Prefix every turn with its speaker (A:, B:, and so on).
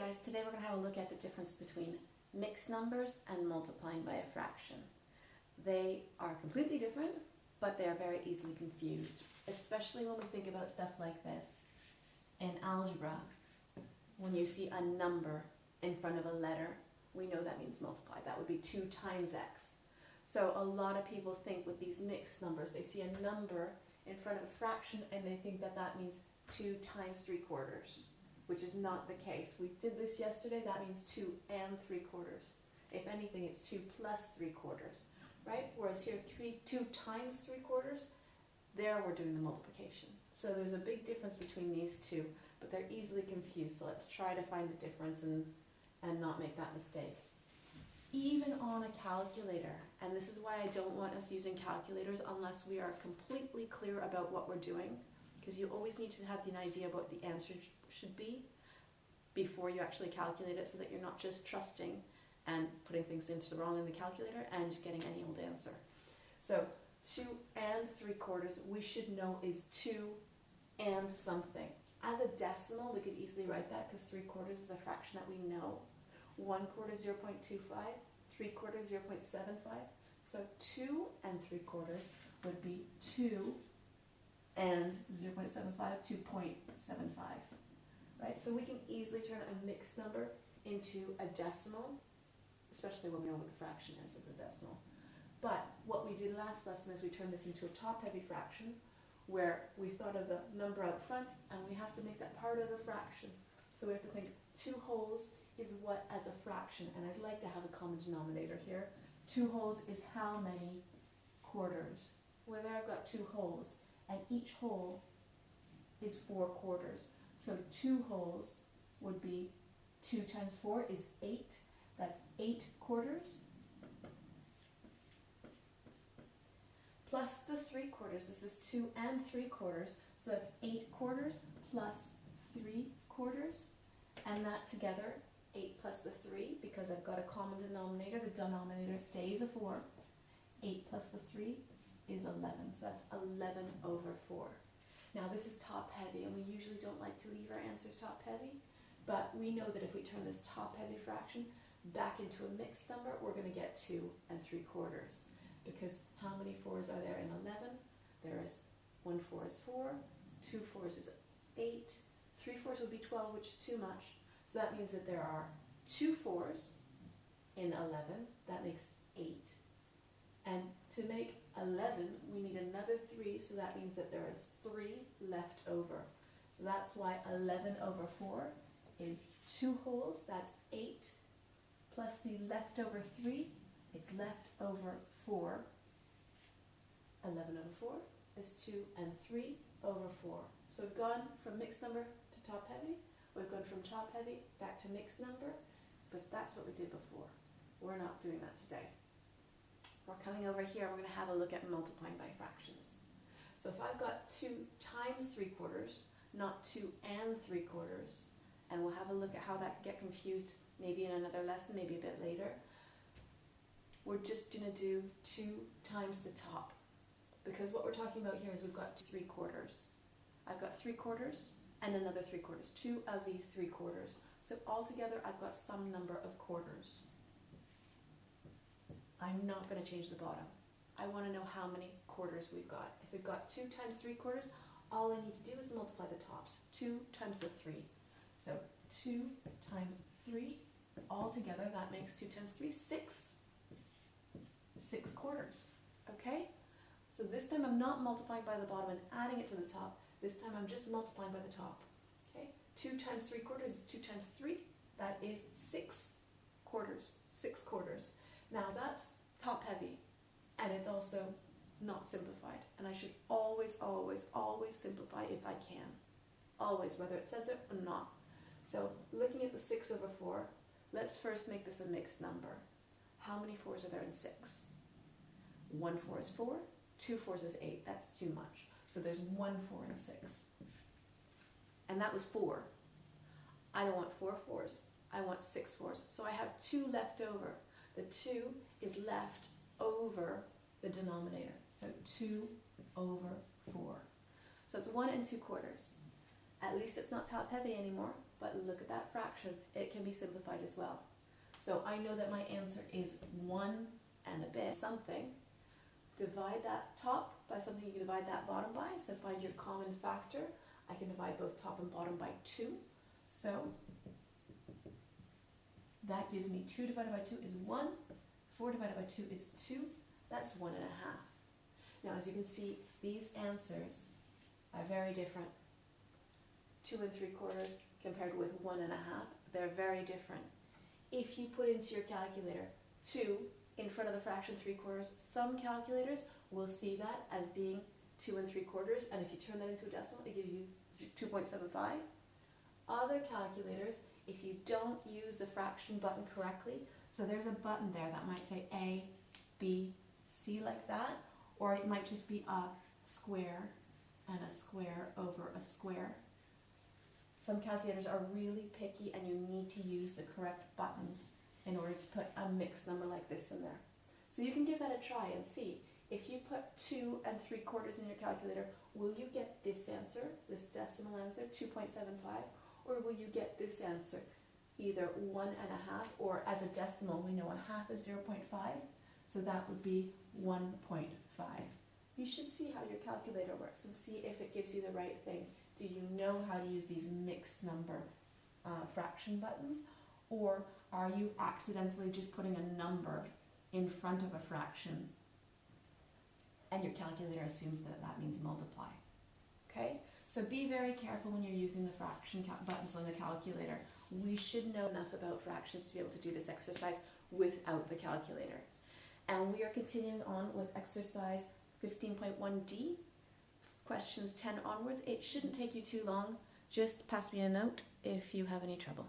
A: guys, today we're going to have a look at the difference between mixed numbers and multiplying by a fraction. They are completely different, but they are very easily confused, especially when we think about stuff like this. In algebra, when you see a number in front of a letter, we know that means multiply. That would be 2 times x. So a lot of people think with these mixed numbers, they see a number in front of a fraction and they think that that means 2 times 3/4. Which is not the case. We did this yesterday, that means 2 and 3/4. If anything, it's 2 plus 3/4, right? Whereas here, 2 times 3/4, there we're doing the multiplication. So there's a big difference between these two, but they're easily confused. So let's try to find the difference and not make that mistake. Even on a calculator, and this is why I don't want us using calculators unless we are completely clear about what we're doing, because you always need to have an idea of what the answer should be before you actually calculate it, so that you're not just trusting and putting things into the wrong in the calculator and just getting any old answer. So 2 and 3/4 we should know is 2 and something. As a decimal, we could easily write that because 3/4 is a fraction that we know. 1/4 is 0.25, 3/4 is 0.75. So 2 and 3/4 would be 2 and 0.75, 2.75. Right? So we can easily turn a mixed number into a decimal, especially when we know what the fraction is as a decimal. But what we did last lesson is we turned this into a top-heavy fraction, where we thought of the number out front, and we have to make that part of the fraction. So we have to think 2 wholes is what as a fraction, and I'd like to have a common denominator here. 2 wholes is how many quarters? Well, there I've got 2 wholes, and each whole is 4/4. So 2 wholes would be 2 times 4 is 8. That's 8/4. Plus the 3/4. This is 2 and 3/4. So that's 8/4 plus 3/4. And that together, 8 plus the 3, because I've got a common denominator, the denominator stays a 4. 8 plus the 3 is 11. So that's 11/4. Now this is top heavy, and we usually don't like to leave our answers top heavy, but we know that if we turn this top heavy fraction back into a mixed number, we're going to get 2 and 3/4. Because how many 4s are there in 11? There is 1 4 is 4, 2 4s is 8, 3 4s would be 12, which is too much. So that means that there are 2 4s in 11. That makes 8. And to make 11, we need another 3, so that means that there is 3 left over. So that's why 11/4 is 2 wholes, that's 8, plus the leftover 3, it's left over 4. 11/4 is 2 and 3/4. So we've gone from mixed number to top heavy, we've gone from top heavy back to mixed number, but that's what we did before. We're not doing that today. We're coming over here, we're going to have a look at multiplying by fractions. So if I've got 2 times 3/4, not 2 and 3/4, and we'll have a look at how that can get confused maybe in another lesson, maybe a bit later. We're just going to do 2 times the top, because what we're talking about here is we've got 3/4. I've got 3/4 and another 3/4, 2 of these 3/4. So altogether I've got some number of quarters. I'm not going to change the bottom. I want to know how many quarters we've got. If we've got 2 times 3/4, all I need to do is multiply the tops. 2 times the 3. So 2 times 3, altogether that makes 2 times 3, 6. 6/4. Okay? So this time I'm not multiplying by the bottom and adding it to the top. This time I'm just multiplying by the top. Okay? 2 times 3/4 is 2 times 3. That is 6/4. 6/4. Now that's top heavy, and it's also not simplified. And I should always, always, always simplify if I can. Always, whether it says it or not. So looking at the 6/4, let's first make this a mixed number. How many 4s are there in 6? 1 4 is 4, 2 4s is 8. That's too much. So there's 1 4 in 6. And that was 4. I don't want 4 4s. I want 6 4s. So I have 2 left over. The 2 is left over the denominator. So 2/4. So it's 1 and 2/4. At least it's not top heavy anymore. but look at that fraction. It can be simplified as well. So I know that my answer is 1 and a bit something. Divide that top by something you can divide that bottom by. So find your common factor. I can divide both top and bottom by 2. So that gives me 2 divided by 2 is 1. 4 divided by 2 is 2. That's 1 1/2. Now, as you can see, these answers are very different. 2 3/4 compared with 1 1/2. They're very different. If you put into your calculator 2 in front of the fraction 3/4, some calculators will see that as being 2 3/4, and if you turn that into a decimal, it gives you 2.75. Other calculators, if you don't use the fraction button correctly, so there's a button there that might say A, B, C like that, or it might just be a square and a square over a square. Some calculators are really picky and you need to use the correct buttons in order to put a mixed number like this in there. So you can give that a try and see. If you put 2 3/4 in your calculator, will you get this answer, this decimal answer, 2.75, or will you get this answer, either 1 1/2, or as a decimal, we know 1/2 is 0.5, so that would be 1.5. You should see how your calculator works and see if it gives you the right thing. Do you know how to use these mixed number fraction buttons, or are you accidentally just putting a number in front of a fraction and your calculator assumes that that means multiply? Okay, so be very careful when you're using the fraction buttons on the calculator. We should know enough about fractions to be able to do this exercise without the calculator. And we are continuing on with exercise 15.1D, questions 10 onwards. It shouldn't take you too long. Just pass me a note if you have any trouble.